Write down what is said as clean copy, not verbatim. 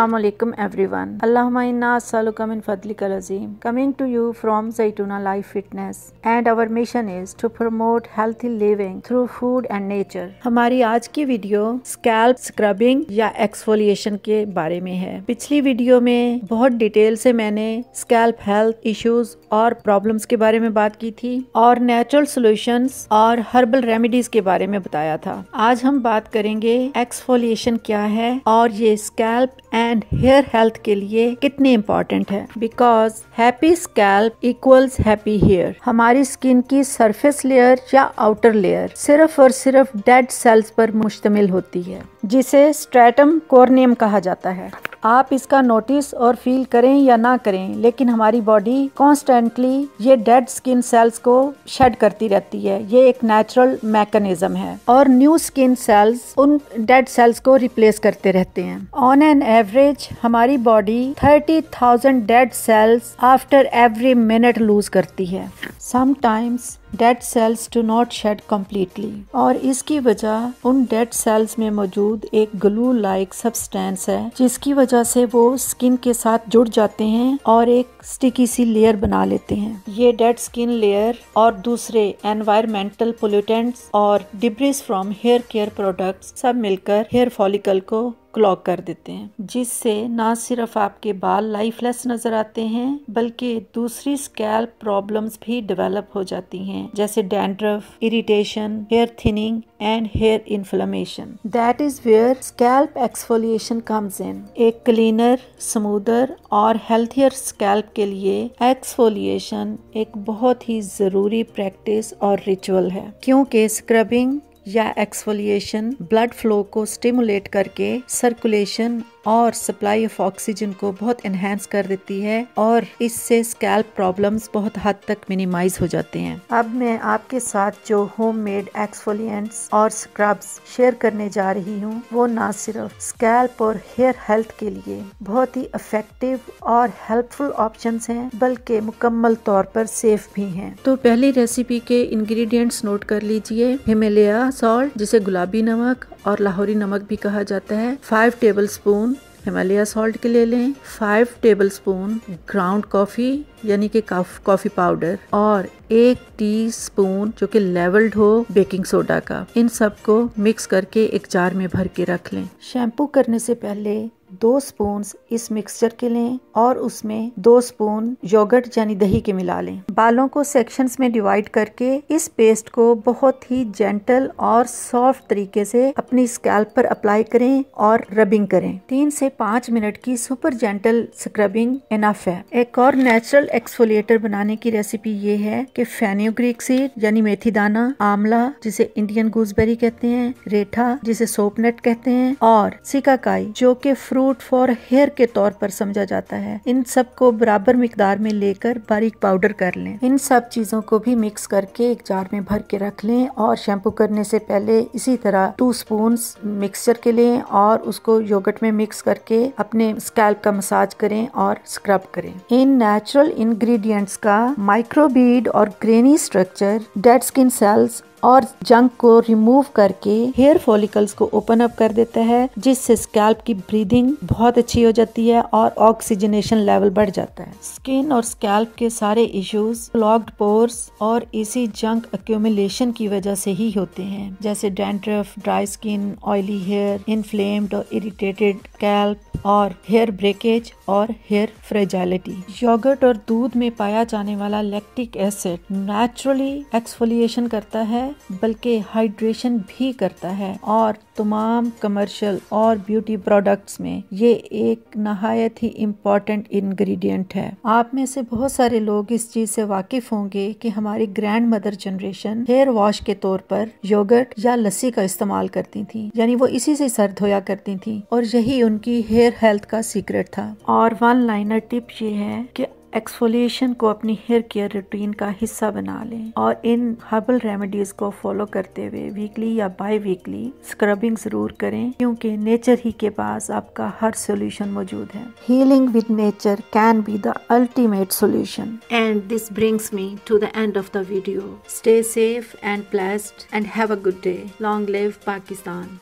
Assalamualaikum everyone. Allahumma inna as'aluka min fadlikal azim. Coming to you from Zaytuna Life Fitness and our mission is to promote healthy living through food and nature. हमारी आज की video scalp scrubbing या exfoliation के बारे में है। पिछली video में बहुत डिटेल से मैंने स्कैल्प हेल्थ इश्यूज और प्रॉब्लम्स के बारे में बात की थी और नेचुरल सॉल्यूशंस और हर्बल रेमेडीज के बारे में बताया था। आज हम बात करेंगे एक्सफोलिएशन क्या है और ये स्कैल्प एंड हेयर हेल्थ के लिए कितनी इम्पोर्टेंट है। Because happy scalp equals happy hair. हमारी स्किन की सरफेस लेयर या आउटर लेयर सिर्फ और सिर्फ डेड सेल्स पर मुश्तमिल होती है, जिसे स्ट्रैटम कोर्नियम कहा जाता है। आप इसका नोटिस और फील करें या ना करें, लेकिन हमारी बॉडी कॉन्स्टेंटली ये डेड स्किन सेल्स को शेड करती रहती है। ये एक नेचुरल मैकेनिज्म है और न्यू स्किन सेल्स उन डेड सेल्स को रिप्लेस करते रहते हैं। ऑन एन एवरेज हमारी body 30,000 dead cells after every minute lose करती है। Sometimes dead cells do not shed completely और इसकी वजह उन डेड सेल्स में मौजूद एक ग्लू लाइक सब्सटेंस है, जिसकी वजह से वो स्किन के साथ जुड़ जाते हैं और एक स्टिकी सी लेयर बना लेते हैं। ये डेड स्किन लेयर और दूसरे एनवायरमेंटल पोल्यूटेंट्स और debris from here care products सब मिलकर हेयर फॉलिकल को क्लॉग कर देते हैं, जिससे ना सिर्फ आपके बाल लाइफलेस नजर आते हैं बल्कि दूसरी स्कैल्प प्रॉब्लम्स भी डेवलप हो जाती हैं, जैसे dandruff, irritation, hair thinning and hair inflammation. That is where scalp exfoliation comes in. एक क्लीनर, स्मूदर और हेल्थियर स्कैल्प के लिए एक्सफोलिएशन एक बहुत ही जरूरी प्रैक्टिस और रिचुअल है, क्योंकि स्क्रबिंग या एक्सफोलिएशन ब्लड फ्लो को स्टिमुलेट करके सर्कुलेशन और सप्लाई ऑफ ऑक्सीजन को बहुत एनहेंस कर देती है और इससे स्कैल्प प्रॉब्लम्स बहुत हद तक मिनिमाइज हो जाते हैं। अब मैं आपके साथ जो होममेड एक्सफोलिएंट्स और स्क्रब्स शेयर करने जा रही हूँ, वो ना सिर्फ स्कैल्प और हेयर हेल्थ के लिए बहुत ही इफेक्टिव और हेल्पफुल ऑप्शंस हैं, बल्कि मुकम्मल तौर पर सेफ भी हैं। तो पहली रेसिपी के इंग्रेडिएंट्स नोट कर लीजिए। हिमालय सॉल्ट, जिसे गुलाबी नमक और लाहौरी नमक भी कहा जाता है, 5 टेबलस्पून हिमालय सॉल्ट के ले लें। 5 टेबलस्पून ग्राउंड कॉफी यानी कि कॉफी पाउडर और 1 टीस्पून जो कि लेवल्ड हो बेकिंग सोडा का। इन सबको मिक्स करके एक जार में भर के रख लें। शैम्पू करने से पहले 2 स्पून इस मिक्सचर के लें और उसमें 2 स्पून योगर्ट यानी दही के मिला लें। बालों को सेक्शंस में डिवाइड करके इस पेस्ट को बहुत ही जेंटल और सॉफ्ट तरीके से अपनी स्कैल्प पर अप्लाई करें और रबिंग करें। 3 से 5 मिनट की सुपर जेंटल स्क्रबिंग इनफ है। एक और नेचुरल एक्सफोलिएटर बनाने की रेसिपी ये है कि फेनुग्रीक सीड यानी मेथी दाना, आंवला जिसे इंडियन गूसबेरी कहते हैं, रेठा जिसे सोपनट कहते हैं और सिकाकाई जो कि फ्रूट फॉर हेयर के तौर पर समझा जाता है, इन सब को बराबर मिकदार में लेकर बारीक पाउडर कर लें। इन सब चीजों को भी मिक्स करके एक जार में भर के रख लें और शैम्पू करने से पहले इसी तरह 2 स्पून मिक्सचर के लें और उसको योगर्ट में मिक्स करके अपने स्कैल्प का मसाज करें और स्क्रब करें। इन नेचुरल इंग्रेडिएंट्स का माइक्रोबीड और granny structure dead skin sales और जंक को रिमूव करके हेयर फॉलिकल्स को ओपन अप कर देता है, जिससे स्कैल्प की ब्रीदिंग बहुत अच्छी हो जाती है और ऑक्सीजनेशन लेवल बढ़ जाता है। स्किन और स्कैल्प के सारे इश्यूज क्लॉग्ड पोर्स और इसी जंक एक्यूमुलेशन की वजह से ही होते हैं, जैसे dandruff, dry skin, oily hair, inflamed और इरिटेटेड स्कैल्प और हेयर ब्रेकेज और हेयर फ्रेजाइलिटी। योगर्ट और दूध में पाया जाने वाला लैक्टिक एसिड नेचुरली एक्सफोलिएशन करता है, बल्कि हाइड्रेशन भी करता है और तमाम कमर्शियल और ब्यूटी प्रोडक्ट्स में ये एक नहायत ही इम्पोर्टेंट इंग्रेडिएंट है। आप में से बहुत सारे लोग इस चीज से वाकिफ होंगे कि हमारी grandmother generation hair wash के तौर पर योगर्ट या लस्सी का इस्तेमाल करती थी, यानी वो इसी से सर धोया करती थी और यही उनकी हेयर हेल्थ का सीक्रेट था। और 1 लाइनर टिप ये है कि एक्सफोलिएशन को अपनी हेयर केयर रूटीन का हिस्सा बना लें और इन हर्बल रेमेडीज को फॉलो करते हुए वीकली या बाई वीकली स्क्रबिंग जरूर करें, क्योंकि नेचर ही के पास आपका हर सोल्यूशन मौजूद है। Healing with nature can be the ultimate solution. And this brings me to the end of the video. Stay safe and blessed and have a good day. Long live Pakistan.